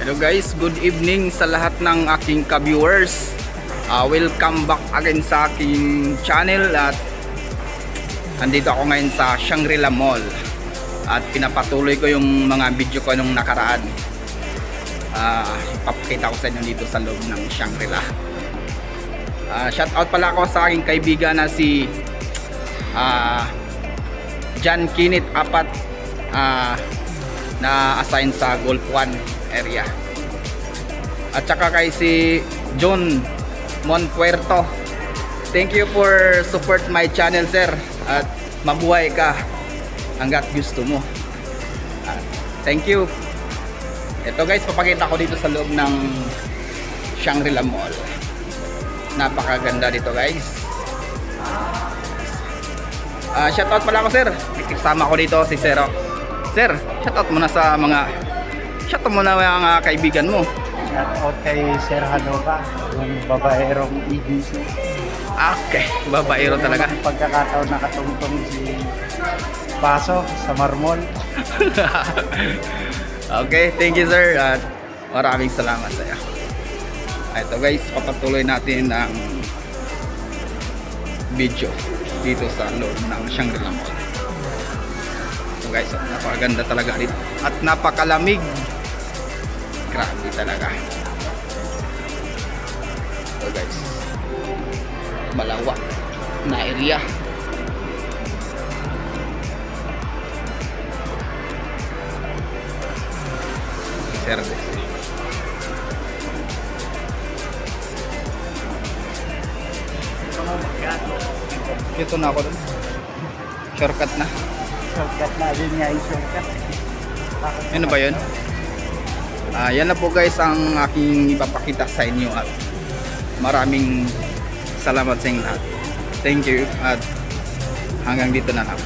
Hello guys, good evening sa lahat ng aking ka-viewers. Welcome back again sa aking channel at andito ako ngayon sa Shangri-La Mall at pinapatuloy ko yung mga video ko nung nakaraan. Papakita ko sa inyo dito sa loob ng Shangri-La. Shout out pala ako sa aking kaibigan na si John Kinit Apat na assign sa Golf 1 area, at saka kay si John Monpuerto. Thank you for support my channel, sir, at mabuhay ka hanggat gusto mo. Thank you. Ito guys, papakita ko dito sa loob ng Shangri-La Mall. Napakaganda dito guys. Shoutout pala ako, sir. Kasama ko dito si Sero. Sir, shoutout muna sa mga mga kaibigan mo. Shoutout kay Sir Hanoka, yung babaerong EDC. Okay, babaero talaga. Pagkakataon nakatungtong si Paso sa Marmol. Okay, thank you sir at maraming salamat sa iyo. Ito guys, papatuloy natin ang video dito sa loob ng Shangri-La Mall. Ito guys, napakaganda talaga dito at napakalamig. Grabe talaga. Ito guys, malawak na area. Service. Ito na ako dun. Shortcut na. Shortcut na, yun nga yung shortcut. Ano ba yun? Yan na po guys ang aking ipapakita sa inyo at maraming salamat sa inyo lahat. Thank you at hanggang dito na lang.